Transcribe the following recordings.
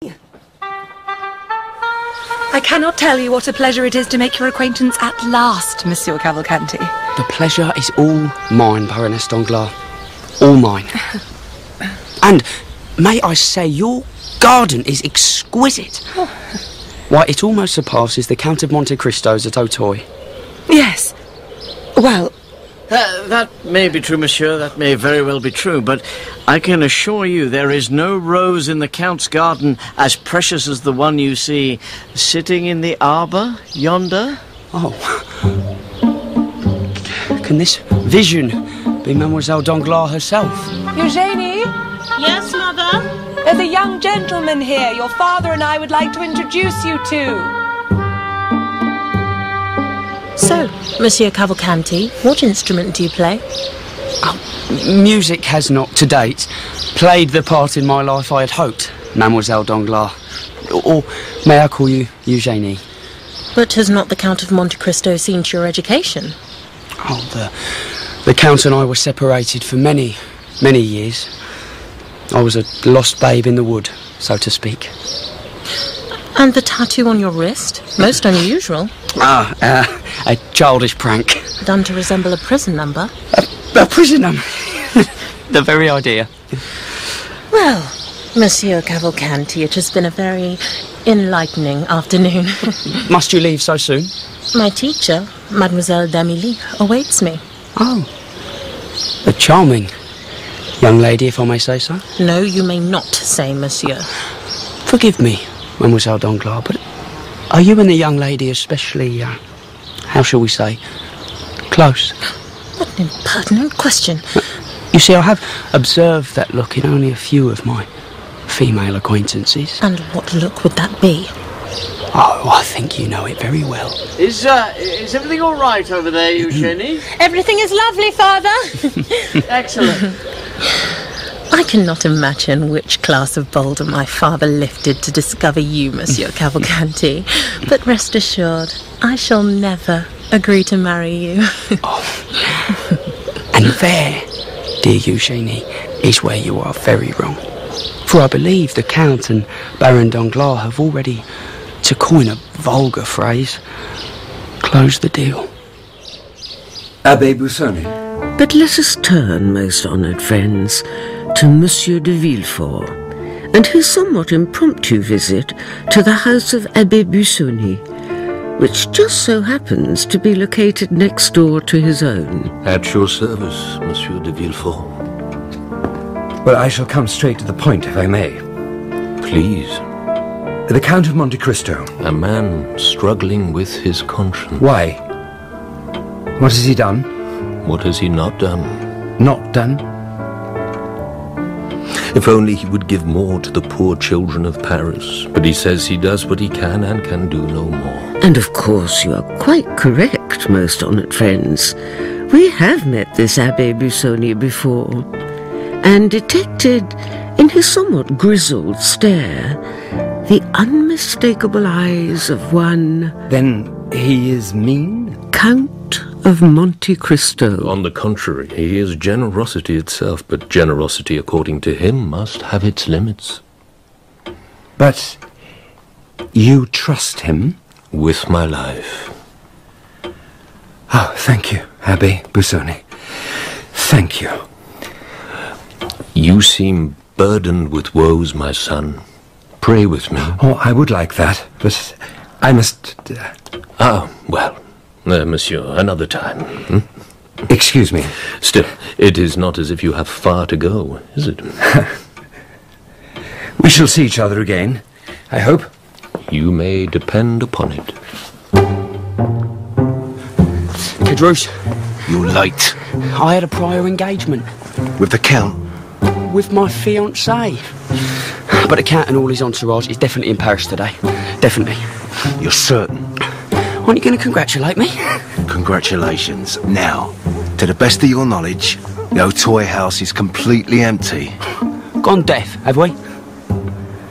I cannot tell you what a pleasure it is to make your acquaintance at last, Monsieur Cavalcanti. The pleasure is all mine, Baroness Danglars. All mine. And, may I say, your garden is exquisite. Oh. Why, it almost surpasses the Count of Monte Cristo's at Auteuil. Yes. Well... that may be true, monsieur, that may very well be true, but I can assure you there is no rose in the Count's garden as precious as the one you see sitting in the arbour yonder. Oh. Can this vision be Mademoiselle Danglars herself? Eugenie? Yes, mother? There's a young gentleman here your father and I would like to introduce you to. So, Monsieur Cavalcanti, what instrument do you play? Music has not, to date, played the part in my life I had hoped, Mademoiselle Danglars. Or may I call you Eugenie? But has not the Count of Monte Cristo seen to your education? Oh, the Count and I were separated for many, many years. I was a lost babe in the wood, so to speak. And the tattoo on your wrist? Most unusual. A childish prank. Done to resemble a prison number? A prison number? The very idea. Well, Monsieur Cavalcanti, it has been a very enlightening afternoon. Must you leave so soon? My teacher, Mademoiselle d'Amélie, awaits me. Oh. A charming young lady, if I may say so. No, you may not say, monsieur. Forgive me, Mademoiselle Danglars, but are you and the young lady especially, how shall we say, close? What an impertinent question. You see, I have observed that look in only a few of my female acquaintances. And what look would that be? Oh, I think you know it very well. Is everything all right over there, Eugenie? Everything is lovely, Father. Excellent. I cannot imagine which glass of boulder my father lifted to discover you, Monsieur Cavalcanti. But rest assured, I shall never agree to marry you. And there, dear Eugenie, is where you are very wrong. For I believe the Count and Baron Danglars have already, to coin a vulgar phrase, closed the deal. Abbe Busoni. But let us turn, most honoured friends, to Monsieur de Villefort and his somewhat impromptu visit to the house of Abbe Busoni, which just so happens to be located next door to his own. At your service, Monsieur de Villefort. Well, I shall come straight to the point, if I may. Please. The Count of Monte Cristo. A man struggling with his conscience. Why? What has he done? What has he not done? Not done? If only he would give more to the poor children of Paris. But he says he does what he can and can do no more. And of course you are quite correct, most honoured friends. We have met this Abbe Busoni before, and detected in his somewhat grizzled stare the unmistakable eyes of one... Then he is mean? Count of Monte Cristo. On the contrary, he is generosity itself, but generosity, according to him, must have its limits. But you trust him? With my life. Oh, thank you, Abbe Busoni. Thank you. You seem burdened with woes, my son. Pray with me. Oh, I would like that, but I must... Well, monsieur, another time. Excuse me. Still, it is not as if you have far to go, is it? We shall see each other again, I hope. You may depend upon it. Cadrouche. You're late. I had a prior engagement. With the Count? With my fiancée. But the Count and all his entourage is definitely in Paris today. Definitely. You're certain? Aren't you going to congratulate me? Congratulations. Now, to the best of your knowledge, the Auteuil house is completely empty. Gone deaf, have we?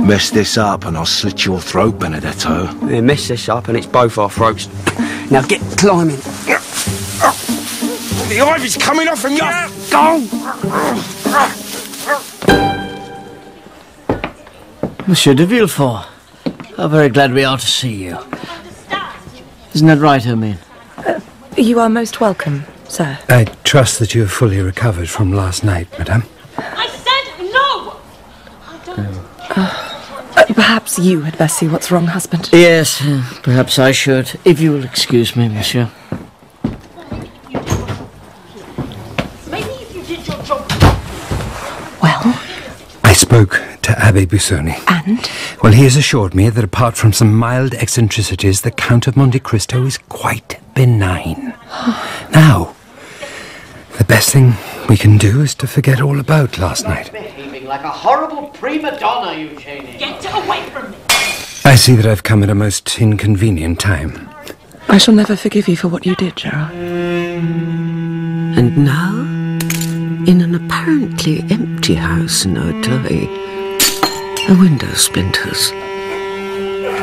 Mess this up and I'll slit your throat, Benedetto. Yeah, mess this up and it's both our throats. Now get climbing. The ivy's coming off from you! Go! Monsieur de Villefort. How very glad we are to see you. Isn't that right, Hermine? You are most welcome, sir. I trust that you have fully recovered from last night, madame. I said no! Perhaps you had best see what's wrong, husband. Yes, perhaps I should, if you will excuse me, monsieur. Maybe if you did your job. Well? I spoke to Abbe Busoni. And? Well, he has assured me that apart from some mild eccentricities, the Count of Monte Cristo is quite benign. Now, the best thing we can do is to forget all about last night. Behaving like a horrible prima donna, Eugenie. Get away from me! I see that I've come at a most inconvenient time. I shall never forgive you for what you did, Gerard. And now, in an apparently empty house in Haydee, a window splinters,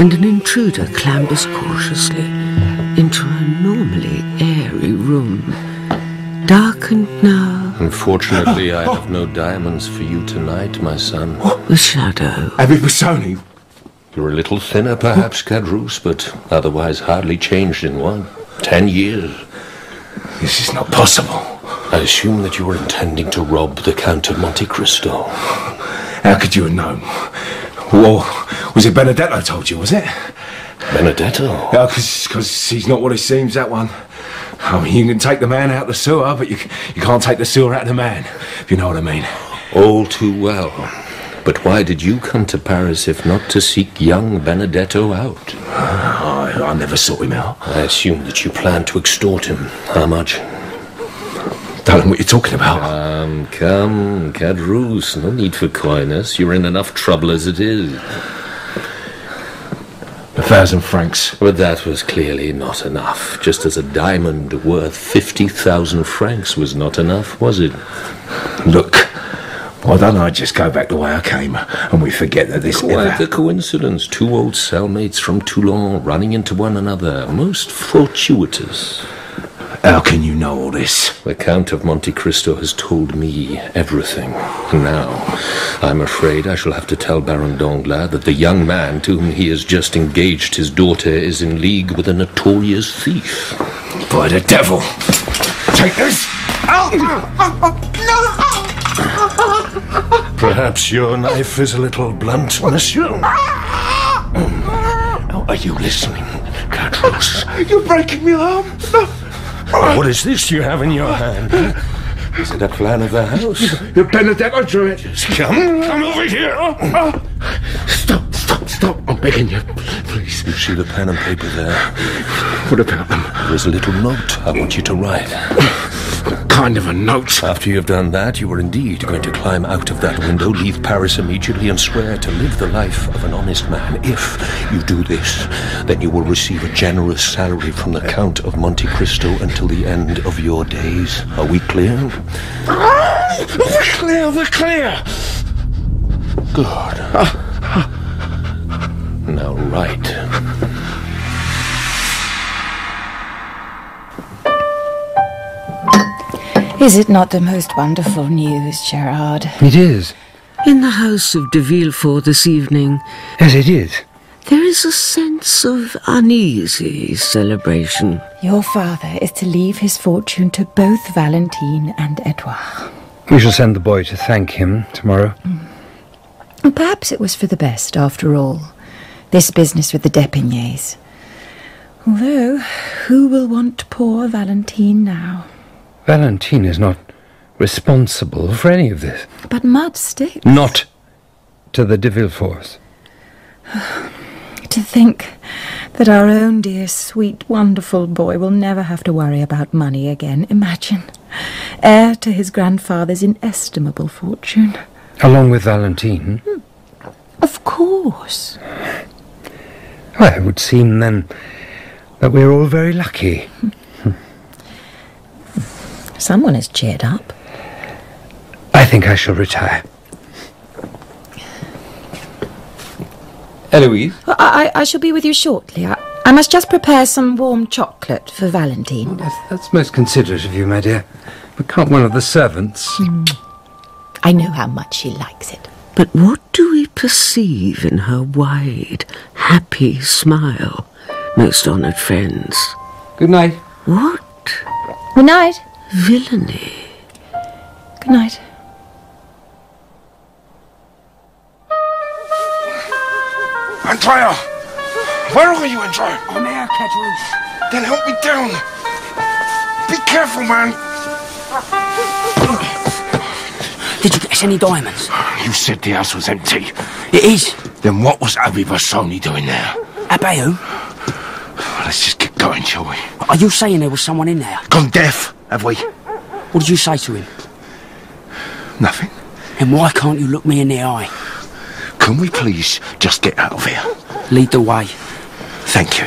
and an intruder clambers cautiously into a normally airy room, darkened now. Unfortunately, I have no diamonds for you tonight, my son. The shadow. Abbe Busoni. You're a little thinner, perhaps, Cadrus, but otherwise hardly changed in 10 years. This is not possible. I assume that you were intending to rob the Count of Monte Cristo. How could you have known? Well, was it Benedetto told you, was it? Benedetto? Yeah, because he's not what he seems, that one. I mean, you can take the man out the sewer, but you can't take the sewer out of the man, if you know what I mean. All too well. But why did you come to Paris if not to seek young Benedetto out? I never sought him out. I assume that you planned to extort him. How much? Don't know what you're talking about. Come, Cadrus, no need for coyness. You're in enough trouble as it is. 1,000 francs. But that was clearly not enough, just as a diamond worth 50,000 francs was not enough, was it? Look, why don't I just go back the way I came, and we forget that this Quite a coincidence. 2 old cellmates from Toulon running into one another. Most fortuitous. How can you know all this? The Count of Monte Cristo has told me everything. Now, I'm afraid I shall have to tell Baron Danglars that the young man to whom he has just engaged his daughter is in league with a notorious thief. By the devil! Take this! Perhaps your knife is a little blunt, monsieur. Are you listening, Cadrus? You're breaking me arm! What is this you have in your hand? Is it a plan of the house? Benedetto drew it. Come over here! Stop, I'm begging you. Please. You see the pen and paper there? What about them? There's a little note I want you to write. What kind of a note? After you've done that, you are indeed going to climb out of that window, leave Paris immediately, and swear to live the life of an honest man. If you do this, then you will receive a generous salary from the Count of Monte Cristo until the end of your days. Are we clear? We're clear! Good. Now write. Is it not the most wonderful news, Gerard? It is. In the house of de Villefort this evening, Yes, it is. there is a sense of uneasy celebration. Your father is to leave his fortune to both Valentine and Edouard. We shall send the boy to thank him tomorrow. Perhaps it was for the best, after all, this business with the Depignes. Although, who will want poor Valentine now? Valentine is not responsible for any of this. But mud sticks. Not to the de Villeforts. To think that our own dear, sweet, wonderful boy will never have to worry about money again. Imagine. Heir to his grandfather's inestimable fortune. Along with Valentine. Of course. Well, it would seem then that we're all very lucky. Someone is cheered up. I think I shall retire. Heloise? I shall be with you shortly. I must just prepare some warm chocolate for Valentine. That's most considerate of you, my dear. But can't one of the servants... I know how much she likes it. But what do we perceive in her wide, happy smile, most honoured friends? Good night. What? Good night. Villainy. Good night. Andrea! Where are you, Andrea? I'm here, Kedrus. Then help me down. Be careful, man. Did you get us any diamonds? You said the house was empty. It is. Then what was Abbe Busoni doing there? Abbe who? Let's just get going, shall we? Are you saying there was someone in there? Gone deaf, have we? What did you say to him? Nothing. And why can't you look me in the eye? Can we please just get out of here? Lead the way. Thank you.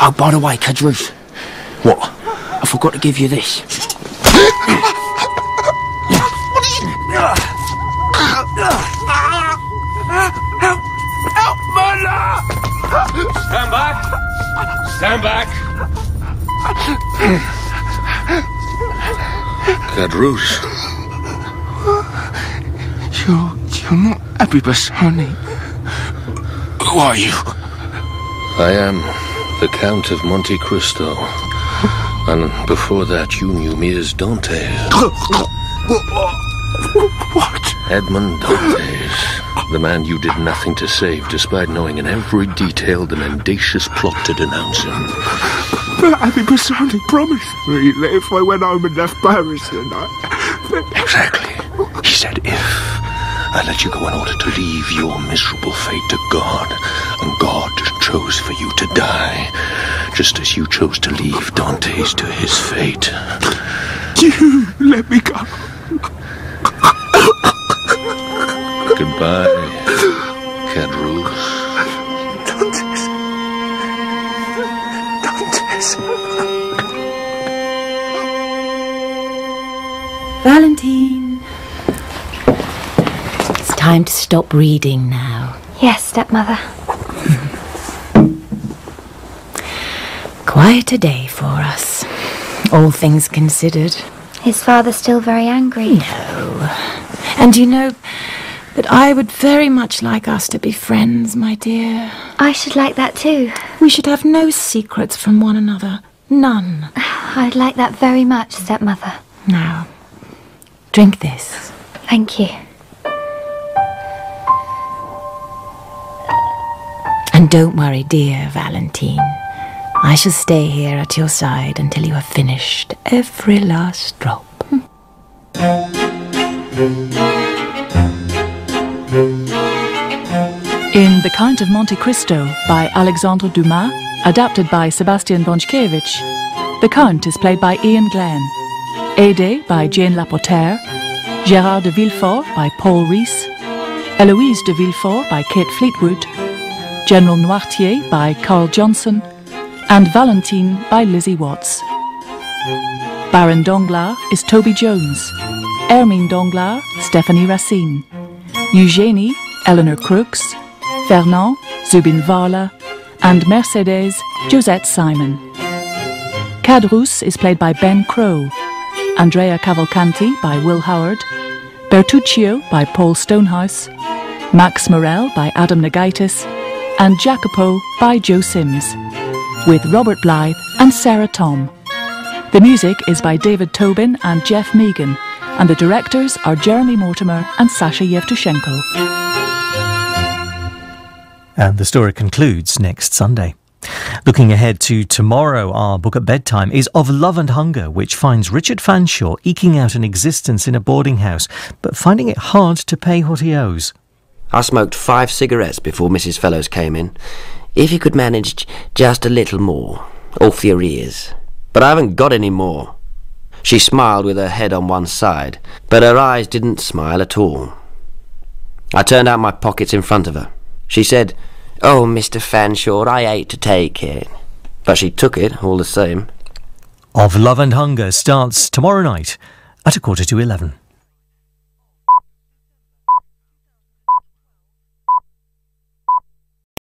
Oh, by the way, Kedrus. What? I forgot to give you this. Help, murder! Stand back! Stand back! Kedrus. You're not Abbe Busoni. Who are you? I am the Count of Monte Cristo. And before that, you knew me as Dantes. What? Edmond Dantes. The man you did nothing to save, despite knowing in every detail the mendacious plot to denounce him. But Abbe Busoni promised me that if I went home and left Paris, then Exactly. He said if. I let you go in order to leave your miserable fate to God, and God chose for you to die, just as you chose to leave Dantes to his fate. You let me go. Goodbye, Kedrus. Dantes. Valentine. It's time to stop reading now. Yes, stepmother. Quite a day for us, all things considered. His father still very angry? No. And you know that I would very much like us to be friends, my dear. I should like that too. We should have no secrets from one another. None. I'd like that very much, stepmother. Now, drink this. Thank you. And don't worry, dear Valentine. I shall stay here at your side until you have finished every last drop. In The Count of Monte Cristo by Alexandre Dumas, adapted by Sebastian Bonchkiewicz, the Count is played by Iain Glen, Haydee by Jane Lapotaire, Gerard de Villefort by Paul Rhys, Heloise de Villefort by Kate Fleetwood, General Noirtier by Karl Johnson, and Valentine by Lizzy Watts. Baron Danglars is Toby Jones, Hermine Danglars, Stephanie Racine, Eugenie, Eleanor Crooks, Fernand, Zubin Varla, and Mercedes, Josette Simon. Kedrus is played by Ben Crowe, Andrea Cavalcanti by Will Howard, Bertuccio by Paul Stonehouse, Max Morel by Adam Nagaitis, and Jacopo by Joe Sims, with Robert Blythe and Sarah Tom. The music is by David Tobin and Jeff Megan, and the directors are Jeremy Mortimer and Sasha Yevtushenko. And the story concludes next Sunday. Looking ahead to tomorrow, our book at bedtime is Of Love and Hunger, which finds Richard Fanshawe eking out an existence in a boarding house, but finding it hard to pay what he owes. I smoked 5 cigarettes before Mrs. Fellows came in. If you could manage just a little more, off your ears. But I haven't got any more. She smiled with her head on one side, but her eyes didn't smile at all. I turned out my pockets in front of her. She said, "Oh, Mr. Fanshawe, I hate to take it." But she took it all the same. Of Love and Hunger starts tomorrow night at 11:15.